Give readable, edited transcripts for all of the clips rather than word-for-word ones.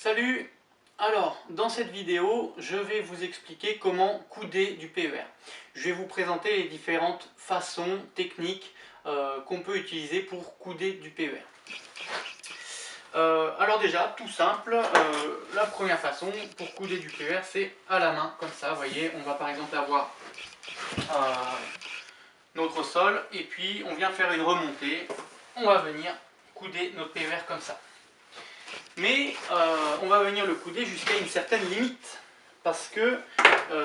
Salut! Alors, dans cette vidéo, je vais vous expliquer comment couder du PER. Je vais vous présenter les différentes façons techniques qu'on peut utiliser pour couder du PER. Alors déjà, tout simple, la première façon pour couder du PER, c'est à la main, comme ça, vous voyez, on va par exemple avoir notre sol, et puis on vient faire une remontée, on va venir couder notre PER comme ça. Mais on va venir le couder jusqu'à une certaine limite. Parce que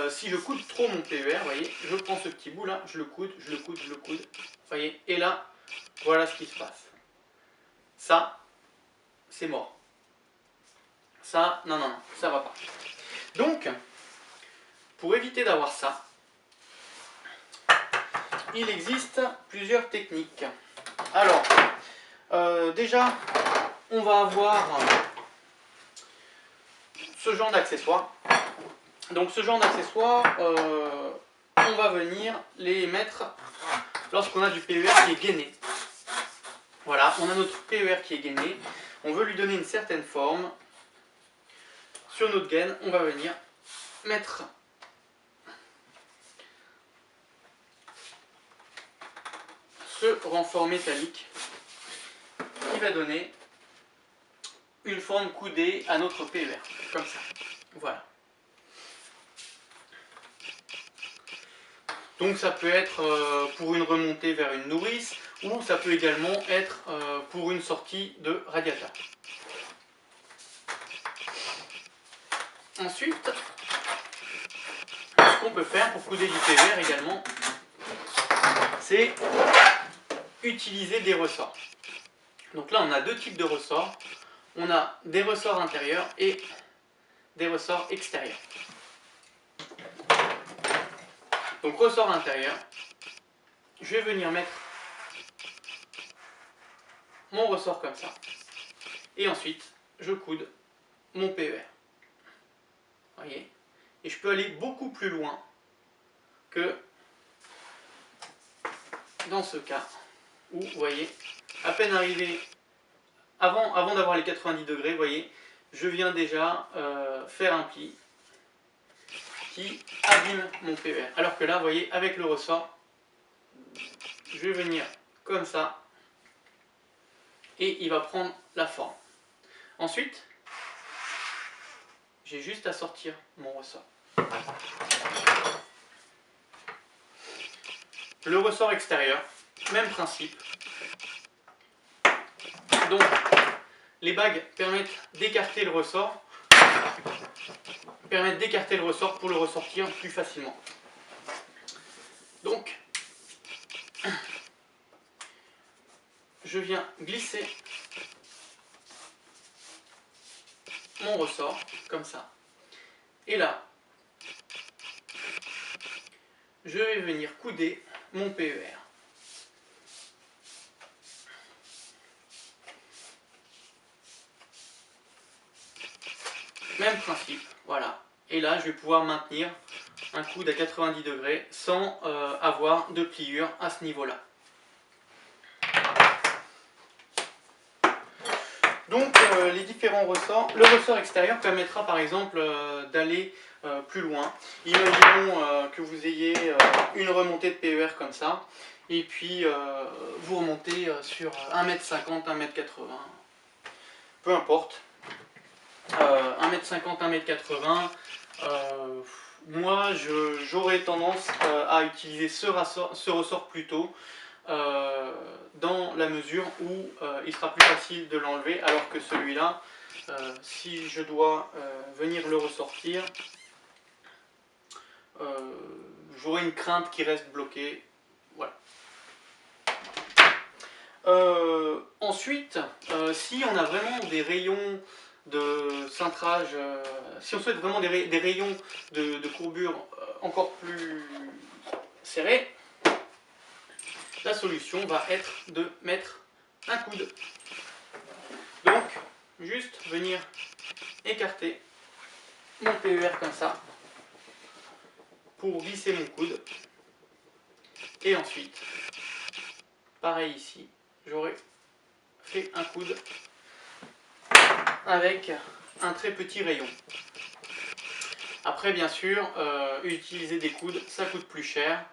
si je coude trop mon PER, vous voyez, je prends ce petit bout là, je le coude, je le coude, je le coude. Vous voyez, et là, voilà ce qui se passe. Ça, c'est mort. Ça, non, non, non, ça va pas. Donc, pour éviter d'avoir ça, il existe plusieurs techniques. Alors, déjà, on va avoir ce genre d'accessoires. Donc ce genre d'accessoires, on va venir les mettre lorsqu'on a du PER qui est gainé. Voilà, on a notre PER qui est gainé, on veut lui donner une certaine forme. Sur notre gaine, on va venir mettre ce renfort métallique qui va donner une forme coudée à notre PER, comme ça. Voilà. Donc ça peut être pour une remontée vers une nourrice, ou ça peut également être pour une sortie de radiateur. Ensuite, ce qu'on peut faire pour couder du PER également, c'est utiliser des ressorts. Donc là on a deux types de ressorts. On a des ressorts intérieurs et des ressorts extérieurs. Donc ressort intérieur, je vais venir mettre mon ressort comme ça. Et ensuite, je coude mon PER. Voyez, et je peux aller beaucoup plus loin que dans ce cas où, vous voyez, à peine arrivé, avant d'avoir les 90 degrés, vous voyez, je viens déjà faire un pli qui abîme mon PER. Alors que là, vous voyez, avec le ressort, je vais venir comme ça et il va prendre la forme. Ensuite, j'ai juste à sortir mon ressort. Le ressort extérieur, même principe. Donc, les bagues permettent d'écarter le ressort, pour le ressortir plus facilement. Donc, je viens glisser mon ressort, comme ça. Et là, je vais venir couder mon PER. Même principe, voilà. Et là, je vais pouvoir maintenir un coude à 90 degrés sans avoir de pliure à ce niveau-là. Donc les différents ressorts, le ressort extérieur permettra par exemple d'aller plus loin. Imaginons que vous ayez une remontée de PER comme ça, et puis vous remontez sur 1m50, 1m80, peu importe. 1m50, 1m80, moi j'aurais tendance à utiliser ce ressort plutôt, dans la mesure où il sera plus facile de l'enlever, alors que celui-là, si je dois venir le ressortir, j'aurai une crainte qui reste bloquée. Voilà. Ensuite, si on a vraiment des rayons de cintrage, si on souhaite vraiment des rayons de courbure encore plus serrés, la solution va être de mettre un coude. Donc, juste venir écarter mon PER comme ça, pour glisser mon coude. Et ensuite, pareil ici, j'aurai fait un coude avec un très petit rayon. Après, bien sûr, utiliser des coudes, ça coûte plus cher.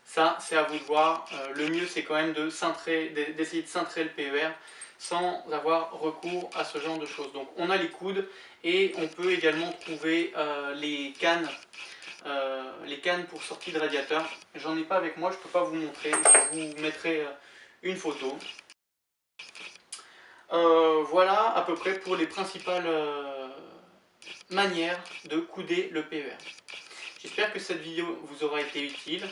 Ça, c'est à vous de voir. Le mieux, c'est quand même d'essayer de cintrer le PER sans avoir recours à ce genre de choses. Donc, on a les coudes et on peut également trouver les cannes pour sortie de radiateur. J'en ai pas avec moi, je ne peux pas vous montrer. Je vous mettrai une photo. Voilà à peu près pour les principales manière de couder le PER. J'espère que cette vidéo vous aura été utile.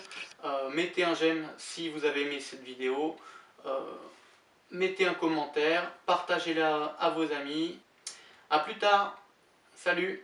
Mettez un j'aime si vous avez aimé cette vidéo. Mettez un commentaire, partagez-la à vos amis. A plus tard. Salut.